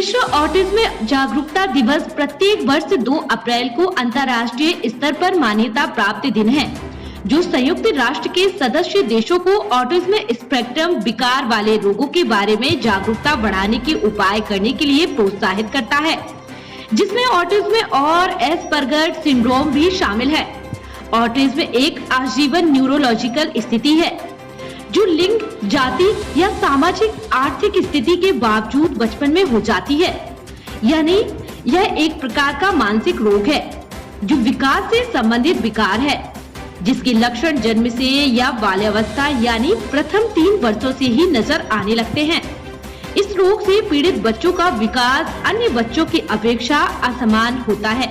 विश्व ऑटिज्म जागरूकता दिवस प्रत्येक वर्ष 2 अप्रैल को अंतर्राष्ट्रीय स्तर पर मान्यता प्राप्त दिन है, जो संयुक्त राष्ट्र के सदस्य देशों को ऑटिज्म स्पेक्ट्रम विकार वाले रोगों के बारे में जागरूकता बढ़ाने के उपाय करने के लिए प्रोत्साहित करता है, जिसमें ऑटिज्म और एस्पर्गर सिंड्रोम भी शामिल है। ऑटिज्म एक आजीवन न्यूरोलॉजिकल स्थिति है जो लिंग, जाति या सामाजिक आर्थिक स्थिति के बावजूद बचपन में हो जाती है। यानी यह एक प्रकार का मानसिक रोग है जो विकास से संबंधित विकार है, जिसके लक्षण जन्म से या बाल्यावस्था यानी प्रथम 3 वर्षों से ही नजर आने लगते हैं। इस रोग से पीड़ित बच्चों का विकास अन्य बच्चों की अपेक्षा असमान होता है।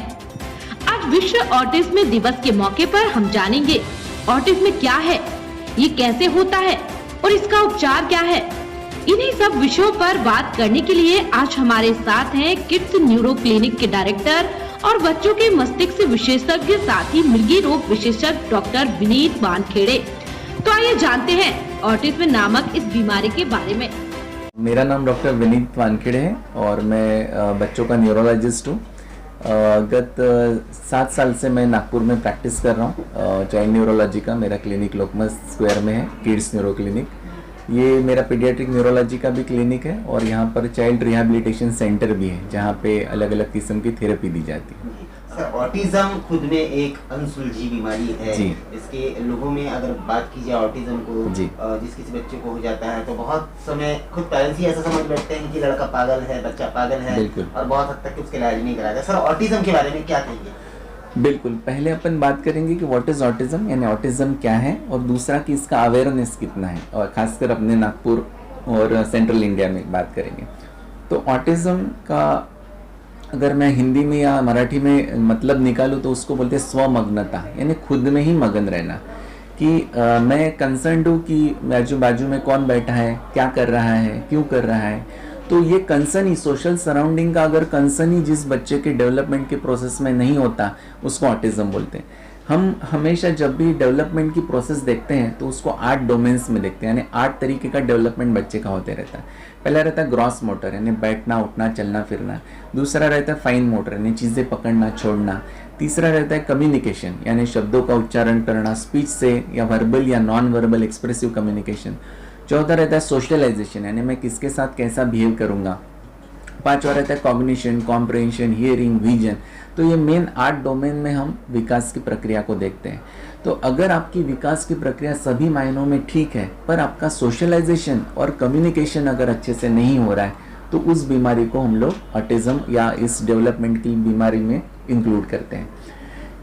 आज विश्व ऑटिज्म दिवस के मौके पर हम जानेंगे ऑटिज्म क्या है, ये कैसे होता है और इसका उपचार क्या है। इन्हीं सब विषयों पर बात करने के लिए आज हमारे साथ हैं किड्स न्यूरो क्लिनिक के डायरेक्टर और बच्चों के मस्तिष्क विशेषज्ञ साथ ही मृगी रोग विशेषज्ञ डॉक्टर विनीत वानखेड़े। तो आइए जानते हैं ऑटिज्म नामक इस बीमारी के बारे में। मेरा नाम डॉक्टर विनीत वानखेड़े है और मैं बच्चों का न्यूरोलॉजिस्ट हूँ। गत 7 साल से मैं नागपुर में प्रैक्टिस कर रहा हूँ। चाइल्ड न्यूरोलॉजी का मेरा क्लिनिक लोकमत स्क्वायर में है, किड्स न्यूरो क्लिनिक। ये मेरा पीडियाट्रिक न्यूरोलॉजी का भी क्लिनिक है और यहाँ पर चाइल्ड रिहैबिलिटेशन सेंटर भी है, जहाँ पे अलग अलग किस्म की थेरेपी दी जाती है। सर, ऑटिज्म खुद में एक अनसुलझी बीमारी है। इसके लोगों में अगर बात की जाए ऑटिज्म को, जिस किसी बच्चे को हो जाता है तो बहुत समय खुद पेरेंट्स ही ऐसा समझ बैठते हैं कि लड़का पागल है, बच्चा पागल है, और बहुत हद तक उसका इलाज नहीं कराते। सर, ऑटिज्म के बारे में क्या कहेंगे? बिल्कुल, पहले अपन बात करेंगे कि व्हाट इज ऑटिज्म, यानी ऑटिज्म क्या है, और दूसरा कि इसका अवेयरनेस कितना है, और खासकर अपने नागपुर और सेंट्रल इंडिया में बात करेंगे। तो ऑटिज्म का अगर मैं हिंदी में या मराठी में मतलब निकालूँ तो उसको बोलते हैं स्वमग्नता, यानी खुद में ही मगन रहना, कि मैं कंसर्न्ड हूँ कि मेरे बाजू में कौन बैठा है, क्या कर रहा है, क्यों कर रहा है। तो ये कंसर्न ही, सोशल सराउंडिंग का अगर कंसर्न ही जिस बच्चे के डेवलपमेंट के प्रोसेस में नहीं होता, उसको ऑटिज्म बोलते हैं। हम हमेशा जब भी डेवलपमेंट की प्रोसेस देखते हैं तो उसको 8 डोमेन्स में देखते हैं, यानी 8 तरीके का डेवलपमेंट बच्चे का होते रहता है। पहला रहता है ग्रॉस मोटर, यानी बैठना, उठना, चलना फिरना। दूसरा रहता है फाइन मोटर, यानी चीज़ें पकड़ना, छोड़ना। तीसरा रहता है कम्युनिकेशन, यानी शब्दों का उच्चारण करना, स्पीच से या वर्बल या नॉन वर्बल एक्सप्रेसिव कम्युनिकेशन। चौथा रहता है सोशलाइजेशन, यानी मैं किसके साथ कैसा बिहेव करूँगा। 5वां रहता है कॉग्निशन, कॉम्प्रहेंशन, हियरिंग, विजन। तो ये मेन 8 डोमेन में हम विकास की प्रक्रिया को देखते हैं। तो अगर आपकी विकास की प्रक्रिया सभी मायनों में ठीक है, पर आपका सोशलाइजेशन और कम्युनिकेशन अगर अच्छे से नहीं हो रहा है, तो उस बीमारी को हम लोग ऑटिज्म या इस डेवलपमेंट की बीमारी में इंक्लूड करते हैं।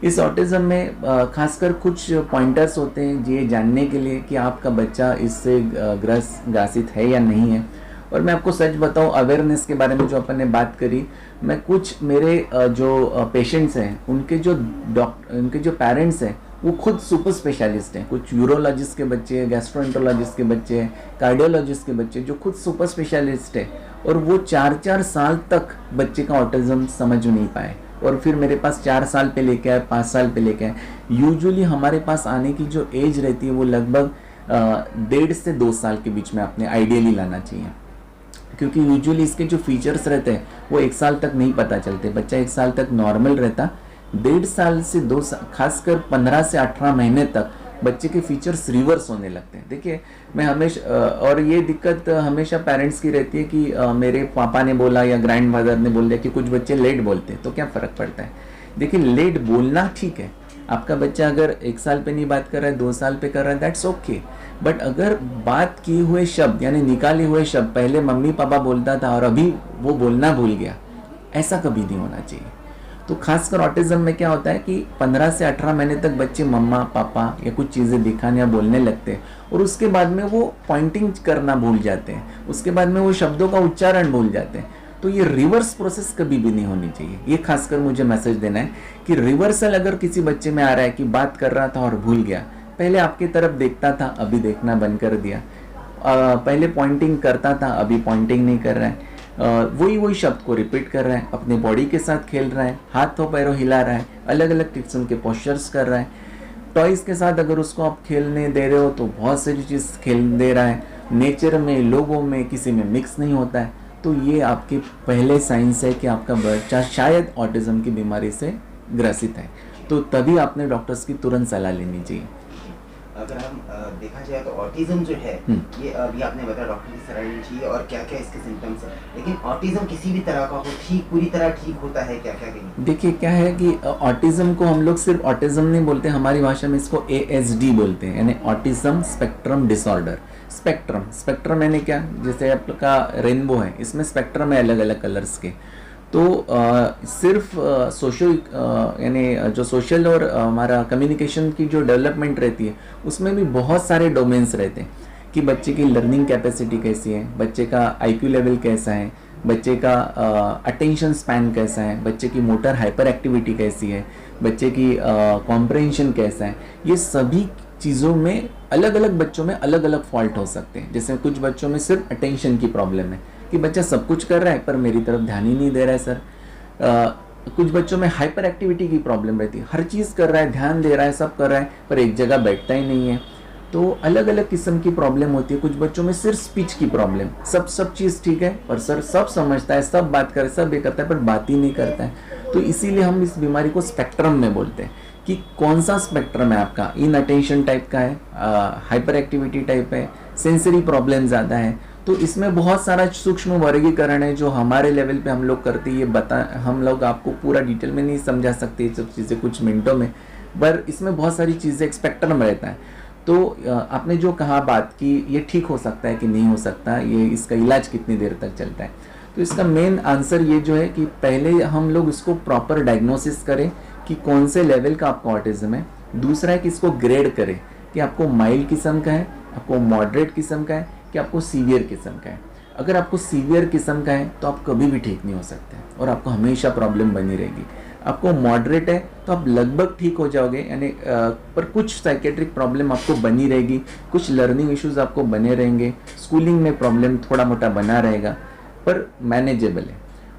इस ऑटिज्म में खासकर कुछ पॉइंटर्स होते हैं ये जानने के लिए कि आपका बच्चा इससे ग्रसित है या नहीं है। और मैं आपको सच बताऊं, अवेयरनेस के बारे में जो अपन ने बात करी, मैं कुछ मेरे जो पेशेंट्स हैं उनके जो पेरेंट्स हैं वो खुद सुपर स्पेशलिस्ट हैं। कुछ यूरोलॉजिस्ट के बच्चे, गैस्ट्रोएंटरोलॉजिस्ट के बच्चे, कार्डियोलॉजिस्ट के बच्चे जो खुद सुपर स्पेशलिस्ट है, और वो 4-4 साल तक बच्चे का ऑटिज्म समझ नहीं पाए, और फिर मेरे पास 4 साल पे लेके आए, 5 साल पे लेके आए। यूजुअली हमारे पास आने की जो एज रहती है वो लगभग 1.5 से 2 साल के बीच में आपने आइडियली लाना चाहिए, क्योंकि यूजुअली इसके जो फीचर्स रहते हैं वो 1 साल तक नहीं पता चलते। बच्चा 1 साल तक नॉर्मल रहता, 1.5 साल से 2 साल, खासकर 15 से 18 महीने तक बच्चे के फीचर्स रिवर्स होने लगते हैं। देखिए, मैं हमेशा, और ये दिक्कत हमेशा पेरेंट्स की रहती है कि मेरे पापा ने बोला या ग्रैंड फादर ने बोल दिया कि कुछ बच्चे लेट बोलते हैं, तो क्या फ़र्क पड़ता है। देखिए, लेट बोलना ठीक है, आपका बच्चा अगर 1 साल पे नहीं बात कर रहा है, 2 साल पे कर रहा है, दैट्स ओके। बट अगर बात की हुए शब्द यानी निकाले हुए शब्द पहले मम्मी पापा बोलता था और अभी वो बोलना भूल गया, ऐसा कभी नहीं होना चाहिए। तो खासकर ऑटिज्म में क्या होता है कि 15 से 18 महीने तक बच्चे मम्मा पापा या कुछ चीज़ें दिखाने या बोलने लगते हैं, और उसके बाद में वो पॉइंटिंग करना भूल जाते हैं, उसके बाद में वो शब्दों का उच्चारण भूल जाते हैं। तो ये रिवर्स प्रोसेस कभी भी नहीं होनी चाहिए। ये खासकर मुझे मैसेज देना है कि रिवर्सल अगर किसी बच्चे में आ रहा है कि बात कर रहा था और भूल गया, पहले आपकी तरफ देखता था अभी देखना बंद कर दिया, पहले पॉइंटिंग करता था अभी पॉइंटिंग नहीं कर रहा है, वही शब्द को रिपीट कर रहा है, अपने बॉडी के साथ खेल रहा है, हाथों पैरों हिला रहा है, अलग अलग किस्म के पोस्चर्स कर रहा है। टॉयज़ के साथ अगर उसको आप खेलने दे रहे हो तो बहुत सारी चीज़ खेल दे रहा है। नेचर में, लोगों में, किसी में मिक्स नहीं होता है। तो ये आपके पहले साइंस है कि आपका बच्चा शायद ऑटिज्म की बीमारी से ग्रसित है, तो तभी आपने डॉक्टर्स की तुरंत सलाह लेनी चाहिए। अगर हम देखा जाए तो ऑटिज्म जो है ये अभी आपने बताया डॉक्टर की सलाह लेनी चाहिए और क्या क्या इसके सिम्टम्स हैं, लेकिन ऑटिज्म किसी भी तरह का हो ठीक पूरी तरह ठीक होता है क्या क्या कहेंगे? देखिए क्या है कि ऑटिज्म को हम लोग सिर्फ ऑटिज्म नहीं बोलते, हमारी भाषा में इसको ASD बोलते हैं, यानी ऑटिज्म स्पेक्ट्रम डिसऑर्डर। स्पेक्ट्रम यानी क्या, जैसे आपका रेनबो है, इसमें स्पेक्ट्रम है अलग अलग कलर्स के। तो सिर्फ सोशल यानी जो सोशल और हमारा कम्युनिकेशन की जो डेवलपमेंट रहती है उसमें भी बहुत सारे डोमेन्स रहते हैं कि बच्चे की लर्निंग कैपेसिटी कैसी है, बच्चे का IQ लेवल कैसा है, बच्चे का अटेंशन स्पैन कैसा है, बच्चे की मोटर हाइपर एक्टिविटी कैसी है, बच्चे की कॉम्प्रहेंशन कैसा है। ये सभी चीज़ों में अलग अलग बच्चों में अलग अलग फॉल्ट हो सकते हैं। जैसे कुछ बच्चों में सिर्फ अटेंशन की प्रॉब्लम है कि बच्चा सब कुछ कर रहा है पर मेरी तरफ ध्यान ही नहीं दे रहा है सर। कुछ बच्चों में हाइपर एक्टिविटी की प्रॉब्लम रहती है, हर चीज़ कर रहा है, ध्यान दे रहा है, सब कर रहा है पर एक जगह बैठता ही नहीं है। तो अलग अलग किस्म की प्रॉब्लम होती है। कुछ बच्चों में सिर्फ स्पीच की प्रॉब्लम, सब चीज़ ठीक है पर सर सब समझता है, सब बात करे, सब ये करता है पर बात ही नहीं करता है। तो इसीलिए हम इस बीमारी को स्पेक्ट्रम में बोलते हैं कि कौन सा स्पेक्ट्रम है आपका, इन अटेंशन टाइप का है, हाइपर एक्टिविटी टाइप है, सेंसरी प्रॉब्लम ज़्यादा है। तो इसमें बहुत सारा सूक्ष्म वर्गीकरण है जो हमारे लेवल पे हम लोग करते हैं। ये हम लोग आपको पूरा डिटेल में नहीं समझा सकते ये सब चीज़ें कुछ मिनटों में, पर इसमें बहुत सारी चीज़ें स्पेक्ट्रम रहता है। तो आपने जो कहा बात कि ये ठीक हो सकता है कि नहीं हो सकता, ये इसका इलाज कितनी देर तक चलता है, तो इसका मेन आंसर ये जो है कि पहले हम लोग इसको प्रॉपर डायग्नोसिस करें कि कौन से लेवल का आपको ऑटिज्म है। दूसरा है कि इसको ग्रेड करें कि आपको माइल्ड किस्म का है, आपको मॉडरेट किस्म का है कि आपको सीवियर किस्म का है। अगर आपको सीवियर किस्म का है तो आप कभी भी ठीक नहीं हो सकते और आपको हमेशा प्रॉब्लम बनी रहेगी। आपको मॉडरेट है तो आप लगभग ठीक हो जाओगे, यानी पर कुछ साइकेट्रिक प्रॉब्लम आपको बनी रहेगी, कुछ लर्निंग इश्यूज आपको बने रहेंगे, स्कूलिंग में प्रॉब्लम थोड़ा मोटा बना रहेगा पर मैनेजेबल है।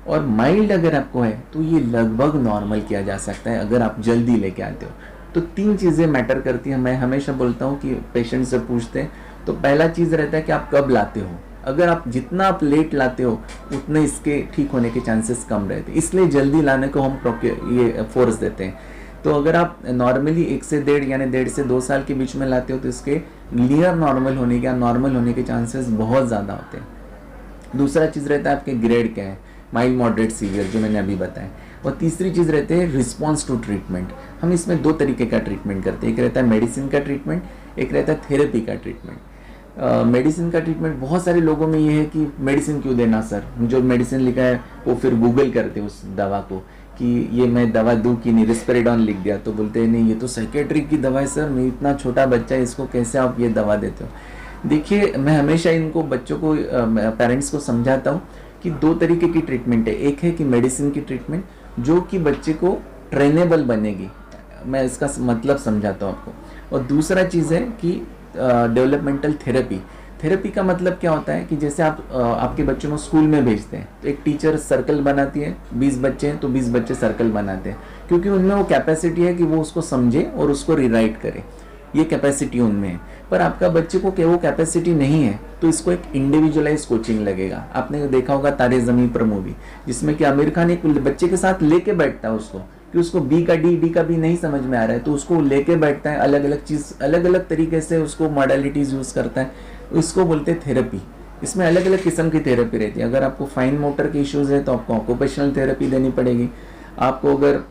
और माइल्ड अगर आपको है तो ये लगभग नॉर्मल किया जा सकता है अगर आप जल्दी लेके आते हो। तो 3 चीज़ें मैटर करती हैं। मैं हमेशा बोलता हूँ कि पेशेंट से पूछते हैं तो पहला चीज़ रहता है कि आप कब लाते हो। अगर आप जितना आप लेट लाते हो उतने इसके ठीक होने के चांसेस कम रहते हैं, इसलिए जल्दी लाने को हम ये फोर्स देते हैं। तो अगर आप नॉर्मली 1 से 1.5 यानी 1.5 से 2 साल के बीच में लाते हो तो इसके नियर नॉर्मल होने के नॉर्मल होने के चांसेस बहुत ज़्यादा होते हैं। दूसरा चीज़ रहता है आपके ग्रेड क्या है, माइल्ड मॉडरेट सीवियर, जो मैंने अभी बताया। और तीसरी चीज़ रहती है रिस्पॉन्स टू ट्रीटमेंट। हम इसमें 2 तरीके का ट्रीटमेंट करते हैं, एक रहता है मेडिसिन का ट्रीटमेंट, एक रहता है थेरेपी का ट्रीटमेंट। मेडिसिन का ट्रीटमेंट बहुत सारे लोगों में ये है कि मेडिसिन क्यों देना सर, जो मेडिसिन लिखा है वो फिर गूगल करते उस दवा को कि ये मैं दवा दूँ कि नहीं, रिस्पेरिडॉन लिख दिया तो बोलते हैं नहीं ये तो साइकेट्रिक की दवा है सर, मैं इतना छोटा बच्चा है इसको कैसे आप ये दवा देते हो। देखिए मैं हमेशा इनको बच्चों को पेरेंट्स को समझाता हूँ कि 2 तरीके की ट्रीटमेंट है। एक है कि मेडिसिन की ट्रीटमेंट जो कि बच्चे को ट्रेनेबल बनेगी, मैं इसका मतलब समझाता हूँ आपको। और दूसरा चीज़ है कि डेवलपमेंटल थेरेपी का मतलब क्या होता है कि जैसे आप आपके बच्चों को स्कूल में भेजते हैं तो एक टीचर सर्कल बनाती है, 20 बच्चे हैं तो 20 बच्चे सर्कल बनाते हैं, क्योंकि उनमें वो कैपेसिटी है कि वो उसको समझे और उसको रिराइट करे, ये कैपेसिटी उनमें है। पर आपका बच्चे को वो कैपेसिटी नहीं है तो इसको एक इंडिविजुअलाइज कोचिंग लगेगा। आपने देखा होगा तारे ज़मीं पर मूवी, जिसमें कि आमिर खान एक बच्चे के साथ लेके बैठता है उसको कि उसको बी का डी का बी नहीं समझ में आ रहा है तो उसको लेके बैठता है, अलग अलग चीज़ अलग अलग तरीके से उसको मॉडलिटीज़ यूज़ करता है, इसको बोलते हैं थेरेपी। इसमें अलग अलग किस्म की थेरेपी रहती है। अगर आपको फाइन मोटर के इश्यूज़ है तो आपको ऑक्यूपेशनल थेरेपी देनी पड़ेगी। आपको अगर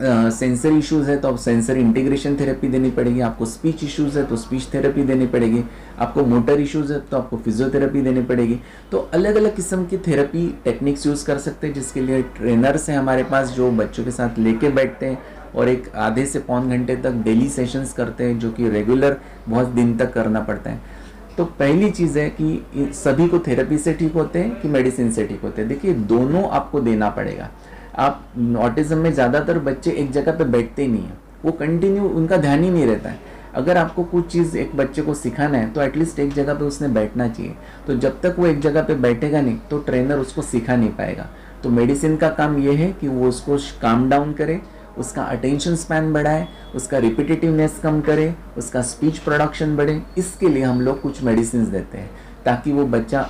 सेंसरी इश्यूज़ है तो आप सेंसरी इंटीग्रेशन थेरेपी देनी पड़ेगी। आपको स्पीच इश्यूज़ है तो स्पीच थेरेपी देनी पड़ेगी। आपको मोटर इश्यूज़ है तो आपको फिजियोथेरेपी देनी पड़ेगी। तो अलग अलग किस्म की थेरेपी टेक्निक्स यूज़ कर सकते हैं, जिसके लिए ट्रेनर्स हैं हमारे पास जो बच्चों के साथ लेके बैठते हैं और एक आधे से पौन घंटे तक डेली सेशंस करते हैं, जो कि रेगुलर बहुत दिन तक करना पड़ता है। तो पहली चीज़ है कि सभी को थेरेपी से ठीक होते हैं कि मेडिसिन से ठीक होते हैं। देखिए दोनों आपको देना पड़ेगा। आप ऑटिज्म में ज़्यादातर बच्चे एक जगह पे बैठते ही नहीं हैं, वो कंटिन्यू उनका ध्यान ही नहीं रहता है। अगर आपको कुछ चीज़ एक बच्चे को सिखाना है तो एटलीस्ट एक जगह पे उसने बैठना चाहिए। तो जब तक वो एक जगह पे बैठेगा नहीं तो ट्रेनर उसको सिखा नहीं पाएगा। तो मेडिसिन का काम ये है कि वो उसको काम डाउन करे, उसका अटेंशन स्पैन बढ़ाए, उसका रिपीटेटिवनेस कम करे, उसका स्पीच प्रोडक्शन बढ़े। इसके लिए हम लोग कुछ मेडिसिन देते हैं ताकि वो बच्चा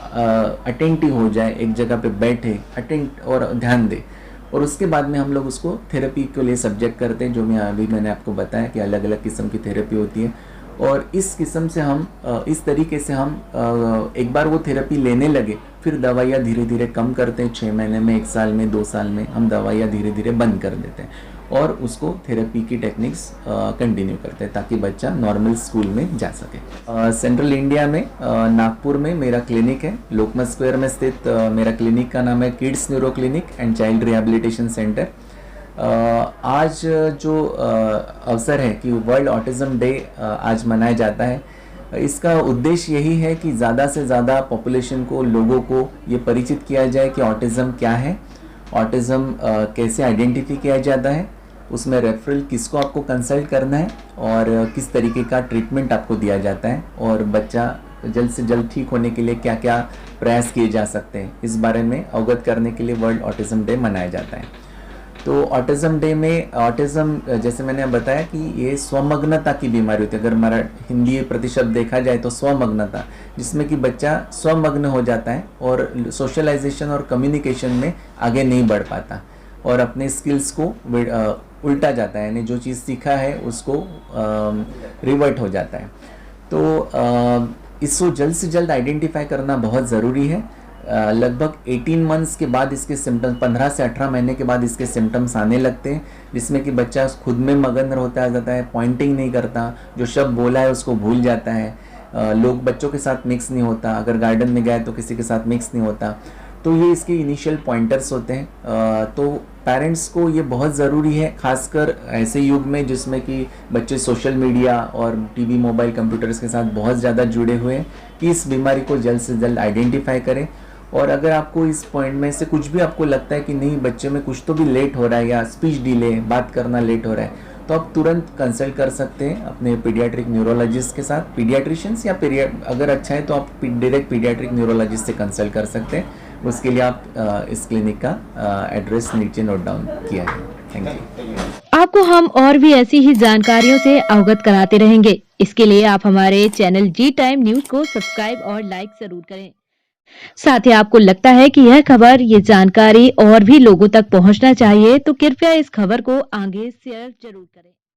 अटेंटिव हो जाए, एक जगह पे बैठे, अटेंट और ध्यान दे। और उसके बाद में हम लोग उसको थेरेपी के लिए सब्जेक्ट करते हैं, जो मैंने आपको बताया कि अलग अलग किस्म की थेरेपी होती है। और इस किस्म से हम इस तरीके से हम एक बार वो थेरेपी लेने लगे, फिर दवाइयाँ धीरे धीरे कम करते हैं। 6 महीने में, 1 साल में, 2 साल में हम दवाइयाँ धीरे धीरे बंद कर देते हैं और उसको थेरेपी की टेक्निक्स कंटिन्यू करते हैं ताकि बच्चा नॉर्मल स्कूल में जा सके। सेंट्रल इंडिया में नागपुर में मेरा क्लिनिक है। लोकमत स्क्वायर में स्थित मेरा क्लिनिक का नाम है kids neuro clinic and child rehabilitation centre. आज जो अवसर है कि वर्ल्ड ऑटिज़म डे आज मनाया जाता है, इसका उद्देश्य यही है कि ज़्यादा से ज़्यादा पॉपुलेशन को, लोगों को ये परिचित किया जाए कि ऑटिज़म क्या है, ऑटिज़म कैसे आइडेंटिफाई किया जाता है, उसमें रेफरल किसको आपको कंसल्ट करना है और किस तरीके का ट्रीटमेंट आपको दिया जाता है और बच्चा जल्द से जल्द ठीक होने के लिए क्या क्या प्रयास किए जा सकते हैं, इस बारे में अवगत करने के लिए वर्ल्ड ऑटिज़म डे मनाया जाता है। तो ऑटिज़म डे में ऑटिज़म, जैसे मैंने बताया कि ये स्वमग्नता की बीमारी होती है। अगर हमारा हिंदी प्रतिशब्द देखा जाए तो स्वमग्नता, जिसमें कि बच्चा स्वमग्न हो जाता है और सोशलाइजेशन और कम्युनिकेशन में आगे नहीं बढ़ पाता और अपने स्किल्स को उल्टा जाता है, यानी जो चीज़ सीखा है उसको रिवर्ट हो जाता है। तो इसको जल्द से जल्द आइडेंटिफाई करना बहुत ज़रूरी है। लगभग 18 मंथ्स के बाद इसके सिम्टम्स, 15 से 18 महीने के बाद इसके सिम्टम्स आने लगते हैं, जिसमें कि बच्चा खुद में मगन होता जाता है, पॉइंटिंग नहीं करता, जो शब्द बोला है उसको भूल जाता है, लोग बच्चों के साथ मिक्स नहीं होता, अगर गार्डन में गए तो किसी के साथ मिक्स नहीं होता। तो ये इसके इनिशियल पॉइंटर्स होते हैं। तो पेरेंट्स को ये बहुत ज़रूरी है, खासकर ऐसे युग में जिसमें कि बच्चे सोशल मीडिया और टीवी, मोबाइल, कंप्यूटर्स के साथ बहुत ज़्यादा जुड़े हुए हैं, कि इस बीमारी को जल्द से जल्द आइडेंटिफाई करें। और अगर आपको इस पॉइंट में से कुछ भी आपको लगता है कि नहीं, बच्चे में कुछ तो भी लेट हो रहा है या स्पीच डिले, बात करना लेट हो रहा है, तो आप तुरंत कंसल्ट कर सकते हैं अपने पीडियाट्रिक न्यूरोलॉजिस्ट के साथ, पीडियाट्रिशियंस, या अगर अच्छा है तो आप डायरेक्ट पीडियाट्रिक न्यूरोलॉजिस्ट से कंसल्ट कर सकते हैं। उसके लिए आप इस क्लिनिक का एड्रेस नीचे नोट डाउन किया है। Thank you. आपको हम और भी ऐसी ही जानकारियों से अवगत कराते रहेंगे। इसके लिए आप हमारे चैनल जी टाइम न्यूज को सब्सक्राइब और लाइक जरूर करें। साथ ही आपको लगता है कि यह खबर, ये जानकारी और भी लोगों तक पहुंचना चाहिए, तो कृपया इस खबर को आगे शेयर जरूर करें।